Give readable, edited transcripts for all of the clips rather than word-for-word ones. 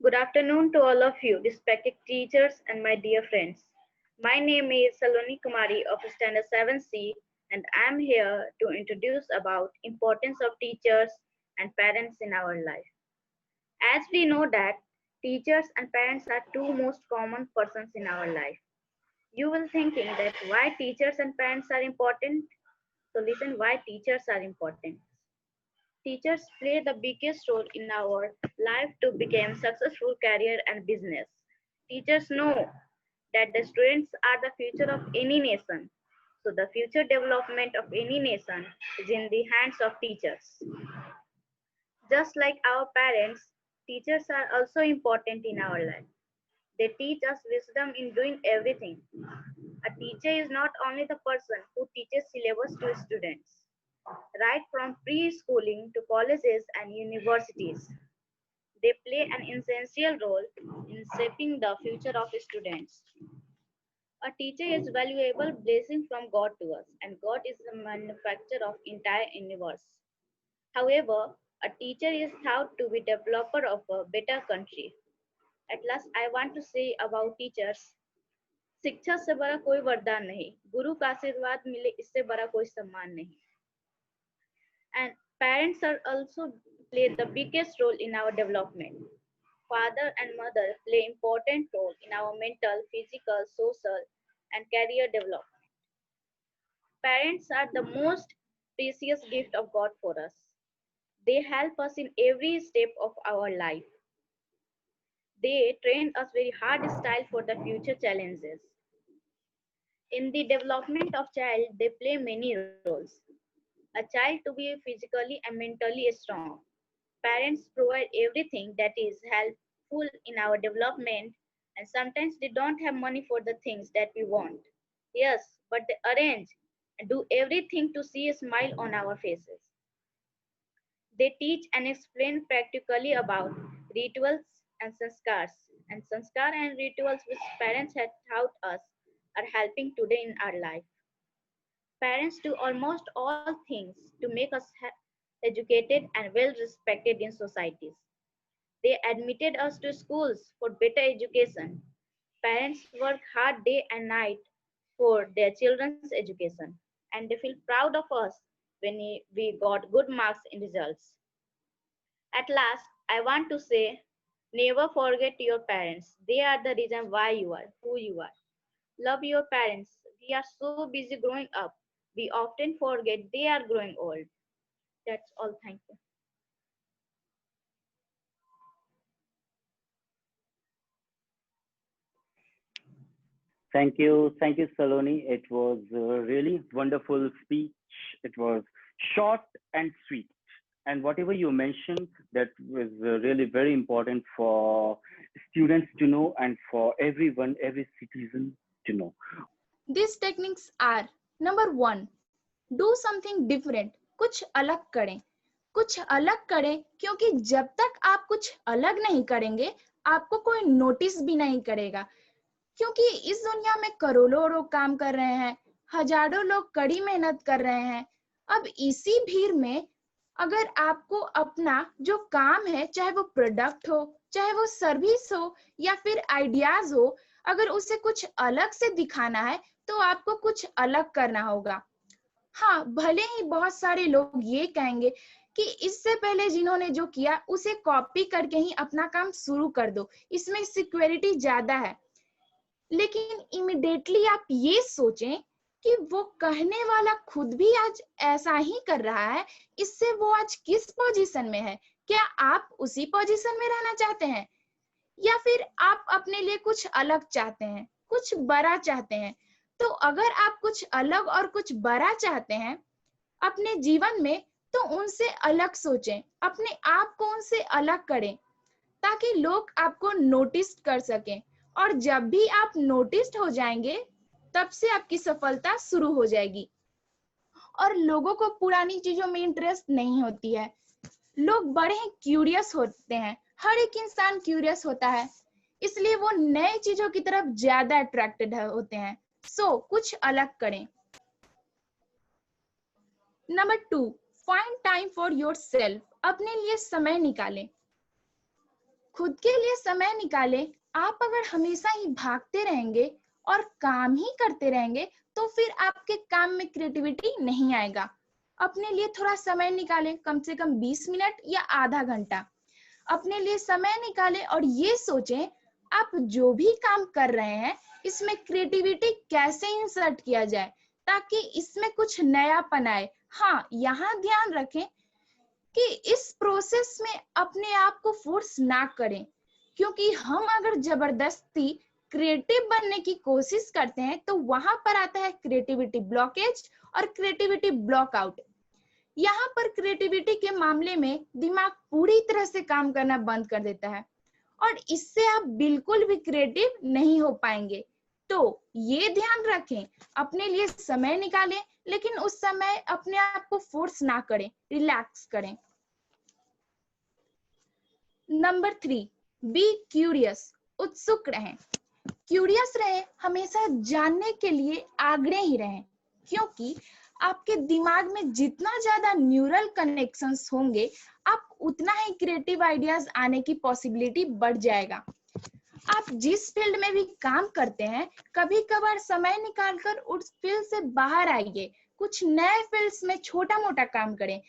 Good afternoon to all of you, respected teachers and my dear friends. My name is Saloni Kumari of Standard 7C and I am here to introduce about importance of teachers and parents in our life. As we know that teachers and parents are two most common persons in our life. You will thinking that why teachers and parents are important? So listen why teachers are important. Teachers play the biggest role in our life to become successful career and business. Teachers know that the students are the future of any nation. So the future development of any nation is in the hands of teachers. Just like our parents, teachers are also important in our life. They teach us wisdom in doing everything. A teacher is not only the person who teaches syllabus to students, right from preschooling to colleges and universities. They play an essential role in shaping the future of students. A teacher is valuable blessing from God to us, and God is the manufacturer of entire universe. However, a teacher is thought to be developer of a better country. At last, I want to say about teachers. शिक्षा से बड़ा कोई वरदान नहीं, गुरु का आशीर्वाद मिले इससे बड़ा कोई सम्मान नहीं. And parents are also play the biggest role in our development. Father and mother play important role in our mental, physical, social, and career development. Parents are the most precious gift of God for us. They help us in every step of our life. They train us very hard style for the future challenges. In the development of child, they play many roles. A child to be physically and mentally strong. Parents provide everything that is helpful in our development, and sometimes they don't have money for the things that we want. Yes, but they arrange and do everything to see a smile on our faces. They teach and explain practically about rituals and sanskars. And sanskar and rituals which parents had taught us are helping today in our life. Parents do almost all things to make us educated and well respected in societies. They admitted us to schools for better education. Parents work hard day and night for their children's education, and they feel proud of us when we got good marks in results. At last, I want to say, never forget your parents. They are the reason why you are who you are. Love your parents. We are so busy growing up. We often forget they are growing old. That's all. Thank you. Thank you, Saloni. It was a really wonderful speech. It was short and sweet. And whatever you mentioned, that was really very important for students to know and for everyone, every citizen to know. These techniques are number 1, do something different. कुछ अलग करें. कुछ अलग करें क्योंकि जब तक आप कुछ अलग नहीं करेंगे आपको कोई नोटिस भी नहीं करेगा. क्योंकि इस दुनिया में करोड़ों लोग काम कर रहे हैं, हजारों लोग कड़ी मेहनत कर रहे हैं. अब इसी भीड़ में अगर आपको अपना जो काम है, चाहे वो प्रोडक्ट हो, चाहे वो सर्विस हो या फिर आइडियाज हो, अगर उसे कुछ अलग से दिखाना है तो आपको कुछ अलग करना होगा. हाँ, भले ही बहुत सारे लोग ये कहेंगे कि इससे पहले जिन्होंने जो किया उसे कॉपी करके ही अपना काम शुरू कर दो, इसमें सिक्योरिटी ज्यादा है. लेकिन इमीडिएटली आप ये सोचें कि वो कहने वाला खुद भी आज ऐसा ही कर रहा है, इससे वो आज किस पोजीशन में है. क्या आप उसी पोजीशन में रहना चाहते हैं या फिर आप अपने लिए कुछ अलग चाहते हैं, कुछ बड़ा चाहते हैं. तो अगर आप कुछ अलग और कुछ बड़ा चाहते हैं अपने जीवन में तो उनसे अलग सोचें, अपने आप को उनसे अलग करें ताकि लोग आपको नोटिस कर सकें. और जब भी आप नोटिस्ड हो जाएंगे तब से आपकी सफलता शुरू हो जाएगी. और लोगों को पुरानी चीजों में इंटरेस्ट नहीं होती है. लोग बड़े ही क्यूरियस होते हैं, हर एक इंसान क्यूरियस होता है, इसलिए वो नए चीजों की तरफ ज्यादा अट्रैक्टेड होते हैं. सो कुछ अलग करें. Number 2, find time for yourself. अपने लिए समय निकालें. खुद के लिए समय निकालें। आप अगर हमेशा ही भागते रहेंगे और काम ही करते रहेंगे तो फिर आपके काम में क्रिएटिविटी नहीं आएगा। अपने लिए थोड़ा समय निकालें, कम से कम 20 मिनट या आधा घंटा अपने लिए समय निकालें और ये सोचें आप जो भी काम कर रहे हैं इसमें क्रिएटिविटी कैसे इंसर्ट किया जाए ताकि इसमें कुछ नयापन आए। हाँ, यहाँ ध्यान रखें कि इस प्रोसेस में अपने आप को फोर्स ना करें, क्योंकि हम अगर जबरदस्ती क्रिएटिव बनने की कोशिश करते हैं तो वहां पर आता है क्रिएटिविटी ब्लॉकेज और क्रिएटिविटी ब्लॉकआउट। यहाँ पर क्रिएटिविटी के मामले में दिमाग पूरी तरह से काम करना बंद कर देता है और इससे आप बिल्कुल भी क्रिएटिव नहीं हो पाएंगे। तो ये ध्यान रखें, अपने लिए समय निकालें, लेकिन उस समय अपने आप को फोर्स ना करें, रिलैक्स करें। नंबर 3, बी क्यूरियस, उत्सुक रहें। क्यूरियस रहें, हमेशा जानने के लिए आग्रही रहें, क्योंकि आपके दिमाग में जितना ज्यादा न्यूरल कनेक्शंस होंगे आप उतना ही क्रिएटिव आइडियाज आने की पॉसिबिलिटी बढ़ जाएगा। आप जिस फील्ड में भी काम करते हैं कभी कभार समय निकालकर उस फील्ड से बाहर आइए, कुछ नए फील्ड्स में छोटा मोटा काम करें।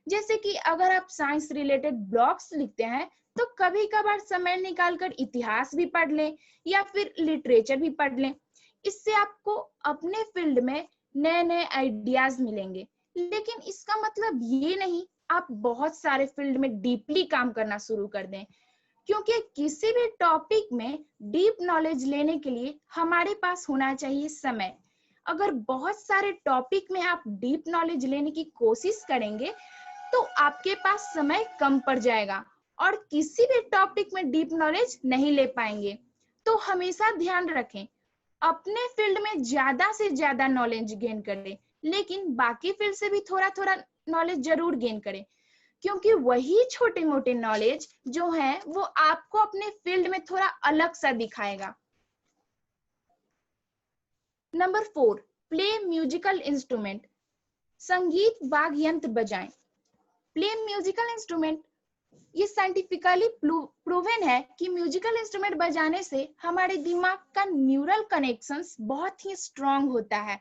जैसे कि अगर आप साइंस रिलेटेड ब्लॉग्स लिखते हैं तो कभी कभार समय निकालकर इतिहास भी पढ़ लें या फिर लिटरेचर भी पढ़ लें। इससे आपको अपने फील्ड में नए नए आइडियाज मिलेंगे। लेकिन इसका मतलब ये नहीं आप बहुत सारे फील्ड में डीपली काम करना शुरू कर दें, क्योंकि किसी भी टॉपिक में डीप नॉलेज लेने के लिए हमारे पास होना चाहिए समय। अगर बहुत सारे टॉपिक में आप डीप नॉलेज लेने की कोशिश करेंगे तो आपके पास समय कम पड़ जाएगा और किसी भी टॉपिक में डीप नॉलेज नहीं ले पाएंगे। तो हमेशा ध्यान रखें, अपने फील्ड में ज्यादा से ज्यादा नॉलेज गेन करें, लेकिन बाकी फील्ड से भी थोड़ा थोड़ा नॉलेज जरूर गेन करें, क्योंकि वही छोटे मोटे नॉलेज जो है वो आपको अपने फील्ड में थोड़ा अलग सा दिखाएगा। नंबर 4, प्ले म्यूजिकल इंस्ट्रूमेंट, संगीत वाद्य यंत्र बजाएं। प्ले म्यूजिकल इंस्ट्रूमेंट, ये साइंटिफिकली प्रूवन है कि म्यूजिकल इंस्ट्रूमेंट बजाने से हमारे दिमाग का न्यूरल कनेक्शंस बहुत ही स्ट्रांग होता है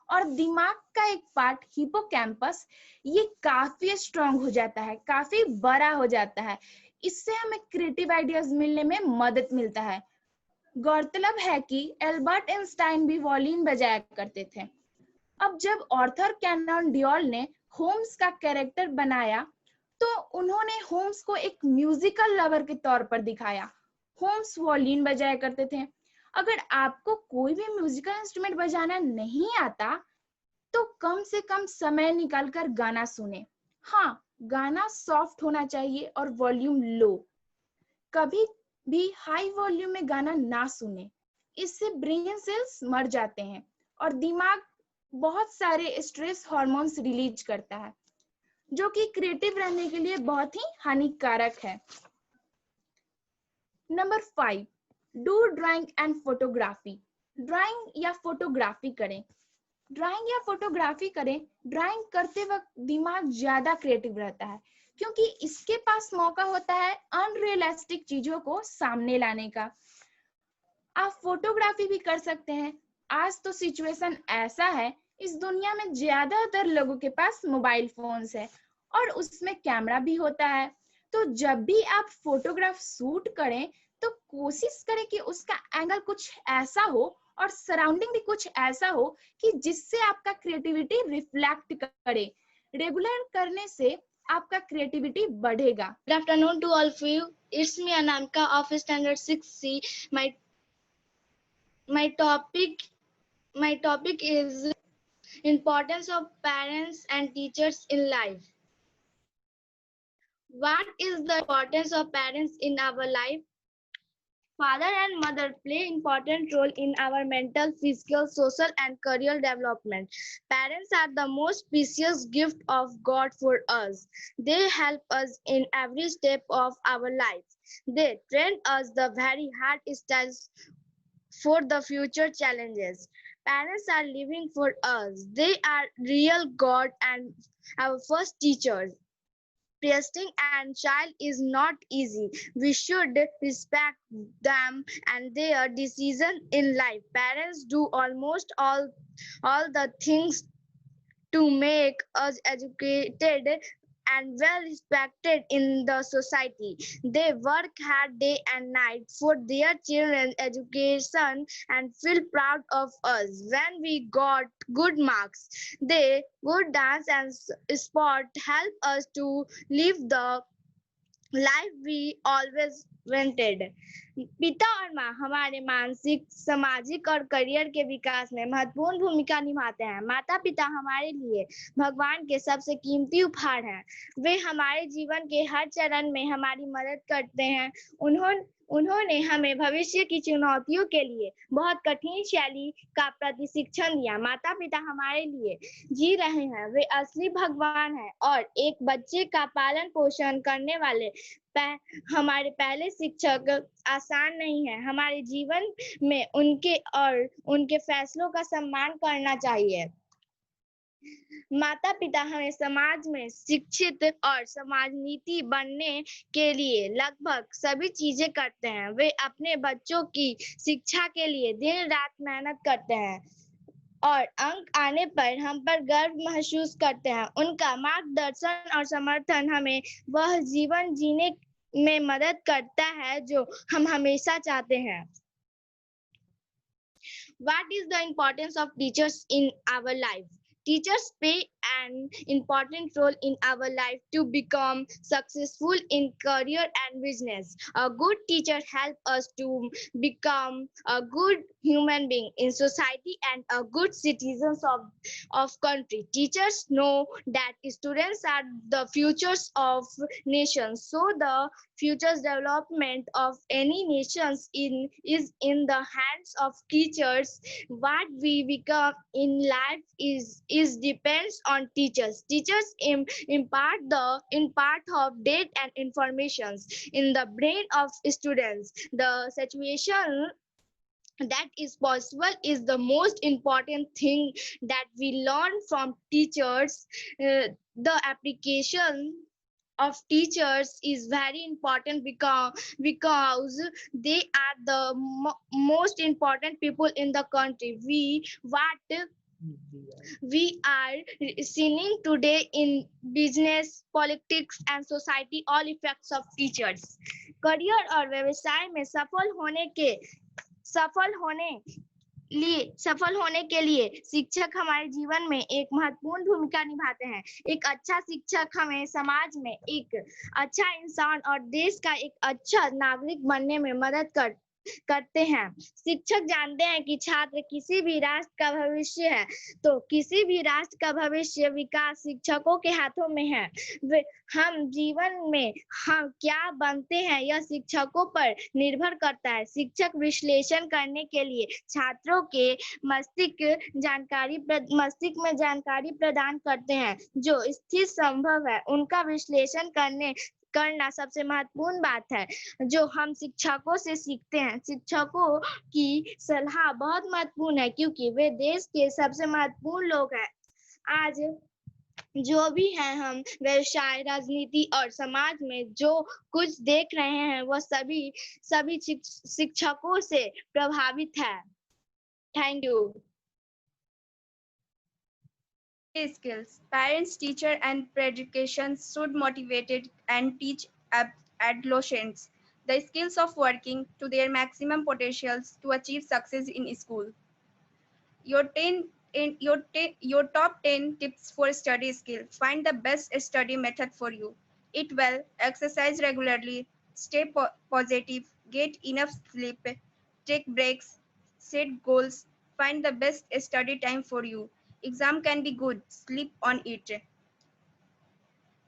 और दिमाग का एक पार्ट हिपोकैम्पस ये काफी स्ट्रांग हो जाता है, काफी बड़ा हो जाता है। इससे हमें क्रिएटिव आइडियाज मिलने में मदद मिलता है। गौरतलब है कि एल्बर्ट आइंस्टाइन भी वॉलिन बजाया करते थे। अब जब आर्थर कैनन डॉयल ने होम्स का कैरेक्टर बनाया तो उन्होंने होम्स को एक म्यूजिकल लवर के तौर पर दिखाया। होम्स वॉलिन बजाया करते थे। अगर आपको कोई भी म्यूजिकल इंस्ट्रूमेंट बजाना नहीं आता तो कम से कम समय निकालकर गाना सुने। हाँ, गाना सॉफ्ट होना चाहिए और वॉल्यूम लो। कभी भी हाई वॉल्यूम में गाना ना सुने, इससे ब्रेन सेल्स मर जाते हैं और दिमाग बहुत सारे स्ट्रेस हार्मोन्स रिलीज करता है जो कि क्रिएटिव रहने के लिए बहुत ही हानिकारक है। Number 5, do drawing and photography. Drawing या फोटोग्राफी करें। ड्राइंग या फोटोग्राफी करें। ड्राइंग करते वक्त दिमाग ज्यादा क्रिएटिव रहता है क्योंकि इसके पास मौका होता है अनरियलिस्टिक चीजों को सामने लाने का। आप फोटोग्राफी भी कर सकते हैं। आज तो सिचुएशन ऐसा है, इस दुनिया में ज्यादातर लोगों के पास मोबाइल फोन्स है और उसमें कैमरा भी होता है। तो जब भी आप फोटोग्राफ शूट करें तो कोशिश करें कि उसका एंगल कुछ ऐसा हो और सराउंडिंग भी कुछ ऐसा हो कि जिससे आपका क्रिएटिविटी रिफ्लेक्ट करे। रेगुलर करने से आपका क्रिएटिविटी बढ़ेगा। Good afternoon to all of you. It's me Anamika of Standard 6C. My topic is importance of parents and teachers in life. What is the importance of parents in our life? Father and mother play important role in our mental, physical, social, and career development. Parents are the most precious gift of God for us. They help us in every step of our lives. They train us the very hard styles for the future challenges. Parents are living for us. They are real God and our first teachers. parenting and child is not easy. We should respect them and their decision in life. Parents do almost all the things to make us educated and well respected in the society. They work hard day and night for their children's education and feel proud of us when we got good marks. They good dance and sport help us to live the life we always wanted. पिता और माँ हमारे मानसिक, सामाजिक और career के विकास में महत्वपूर्ण भूमिका निभाते हैं। माता पिता हमारे लिए भगवान के सबसे कीमती उपहार हैं। वे हमारे जीवन के हर चरण में हमारी मदद करते हैं। उन्होंने हमें भविष्य की चुनौतियों के लिए बहुत कठिन शैली का प्रशिक्षण दिया। माता पिता हमारे लिए जी रहे हैं, वे असली भगवान हैं और एक बच्चे का पालन पोषण करने वाले हमारे पहले शिक्षक आसान नहीं है। हमारे जीवन में उनके और उनके फैसलों का सम्मान करना चाहिए। माता पिता हमें समाज में शिक्षित और समाज नीति बनने के लिए लगभग सभी चीजें करते हैं। वे अपने बच्चों की शिक्षा के लिए दिन रात मेहनत करते हैं और अंक आने पर हम पर गर्व महसूस करते हैं। उनका मार्गदर्शन और समर्थन हमें वह जीवन जीने में मदद करता है जो हम हमेशा चाहते हैं। What is the importance of teachers in our life? Teachers play an important role in our life to become successful in career and business. A good teacher helps us to become a good human being in society and a good citizens of country. Teachers know that students are the futures of nations, so the future's development of any nations is in the hands of teachers. What we become in life is depends on teachers. Teachers impart of data and informations in the brain of students. The situation that is possible is the most important thing that we learn from teachers. The application of teachers is very important because they are the most important people in the country. We are seeing today in business, politics and society all effects of teachers. Career और व्यवसाय में सफल होने के लिए शिक्षक हमारे जीवन में एक महत्वपूर्ण भूमिका निभाते हैं। एक अच्छा शिक्षक हमें समाज में एक अच्छा इंसान और देश का एक अच्छा नागरिक बनने में मदद करते हैं। शिक्षक जानते हैं कि छात्र किसी भी राष्ट्र का भविष्य है, तो किसी भी राष्ट्र का भविष्य विकास शिक्षकों के हाथों में है। हम जीवन में हम क्या बनते हैं यह शिक्षकों पर निर्भर करता है। शिक्षक विश्लेषण करने के लिए छात्रों के मस्तिष्क में जानकारी प्रदान करते हैं जो स्थिति संभव है। उनका विश्लेषण करना सबसे महत्वपूर्ण बात है जो हम शिक्षकों से सीखते हैं। शिक्षकों की सलाह बहुत महत्वपूर्ण है क्योंकि वे देश के सबसे महत्वपूर्ण लोग हैं। आज जो भी है हम व्यवसाय, राजनीति और समाज में जो कुछ देख रहे हैं वह सभी शिक्षकों से प्रभावित है। Thank you. Skills. Parents, teachers, and education should motivate and teach adolescents the skills of working to their maximum potentials to achieve success in school. Your top 10 tips for study skill. Find the best study method for you. Eat well, exercise regularly, stay positive, get enough sleep, take breaks, set goals, find the best study time for you. Exam can be good, sleep on it.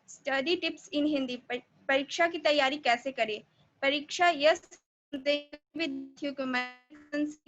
Study tips in Hindi. परीक्षा की तैयारी कैसे करें? परीक्षा यह विद्यार्थियों को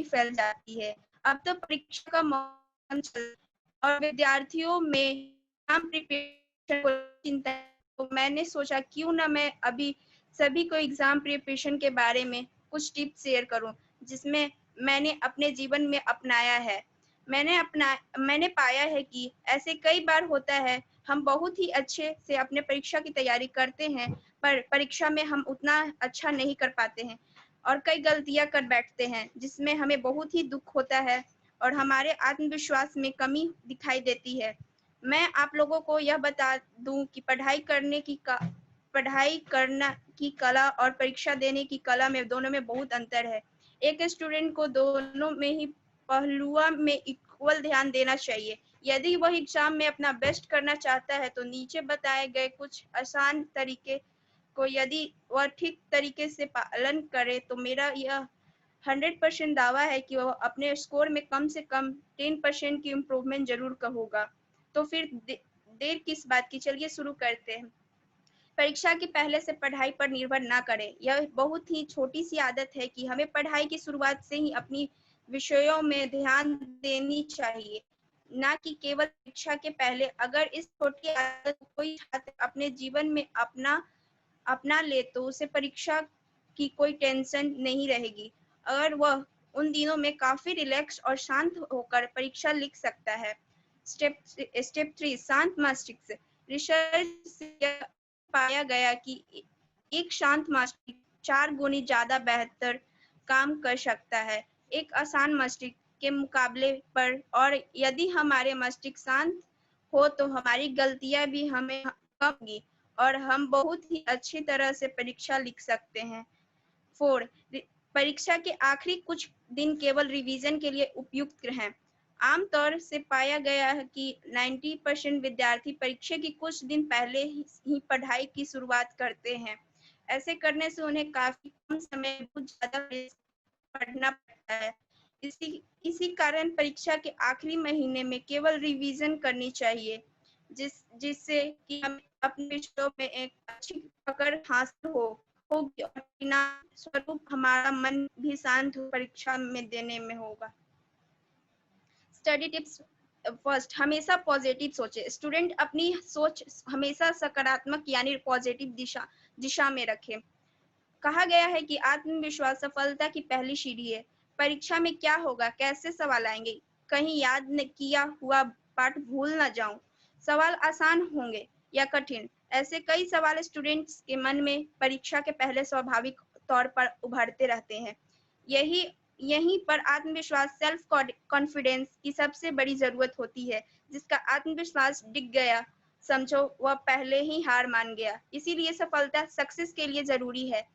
फैल जाती है। अब तो परीक्षा का मौसम चल और विद्यार्थियों में प्रिपरेशन को चिंता है, तो मैंने सोचा क्यों ना मैं अभी सभी को एग्जाम प्रिपरेशन के बारे में कुछ टिप्स शेयर करूं जिसमें मैंने अपने जीवन में अपनाया है। मैंने पाया है कि ऐसे कई बार होता है हम बहुत ही अच्छे से अपने परीक्षा की तैयारी करते हैं, पर परीक्षा में हम उतना अच्छा नहीं कर पाते हैं और कई गलतियां कर बैठते हैं, जिसमें हमें बहुत ही दुख होता है और हमारे आत्मविश्वास में कमी दिखाई देती है। मैं आप लोगों को यह बता दूं कि पढ़ाई करना की कला और परीक्षा देने की कला में दोनों में बहुत अंतर है। एक स्टूडेंट को दोनों में ही पहलुओं में इक्वल ध्यान देना चाहिए। यदि वह एग्जाम में अपना बेस्ट करना चाहता है तो नीचे बताए गए कुछ आसान तरीके को यदि वह ठीक तरीके से पालन करे तो मेरा यह 100% दावा है कि वह अपने स्कोर में कम से कम 10% की इम्प्रूवमेंट जरूर होगा। तो फिर देर किस बात की, चलिए शुरू करते हैं। परीक्षा के पहले से पढ़ाई पर निर्भर ना करें। यह बहुत ही छोटी सी आदत है कि हमें पढ़ाई की शुरुआत से ही अपनी विषयों में ध्यान देनी चाहिए, ना कि केवल परीक्षा के पहले। अगर इस छोटी आदत को कोई छात्र अपने जीवन में अपना ले तो उसे परीक्षा की कोई टेंशन नहीं रहेगी। अगर वह उन दिनों में काफी रिलैक्स और शांत होकर परीक्षा लिख सकता है। स्टेप 3, शांत मस्तिष्क। रिसर्च से पाया गया कि एक शांत मस्तिष्क 4 गुनी ज्यादा बेहतर काम कर सकता है एक आसान मस्तिष्क के मुकाबले पर, और यदि हमारे मस्तिष्क शांत हो तो हमारी गलतियां भी हमें कम होंगी और हम बहुत ही अच्छी तरह से परीक्षा लिख सकते हैं। 4, परीक्षा के आखिरी कुछ दिन केवल रिवीजन के लिए उपयुक्त हैं। आमतौर से पाया गया है कि 90% विद्यार्थी परीक्षा की कुछ दिन पहले ही पढ़ाई की शुरुआत करते हैं। ऐसे करने से उन्हें काफी कम समय में बहुत ज्यादा पढ़ना पड़ता है। इसी कारण परीक्षा के आखिरी महीने में केवल रिवीजन करनी चाहिए, जिससे कि हमें अपने विषयों में एक अच्छी पकड़ हासिल होगी और परिणाम स्वरूप हमारा मन भी शांत परीक्षा में देने में होगा। Study tips. फर्स्ट, हमेशा पॉजिटिव सोचे। स्टूडेंट अपनी सोच हमेशा सकारात्मक यानी पॉजिटिव दिशा में रखें। कहा गया है कि आत्मविश्वास सफलता की पहली सीढ़ी है। परीक्षा में क्या होगा, कैसे सवाल आएंगे, कहीं याद न किया हुआ पाठ भूल न जाऊं, सवाल आसान होंगे या कठिन, ऐसे कई सवाल स्टूडेंट्स के मन में परीक्षा के पहले स्वाभाविक तौर पर उभरते रहते हैं। यहीं पर आत्मविश्वास, सेल्फ कॉन्फिडेंस की सबसे बड़ी जरूरत होती है। जिसका आत्मविश्वास डिग गया, समझो वह पहले ही हार मान गया। इसीलिए सफलता सक्सेस के लिए जरूरी है।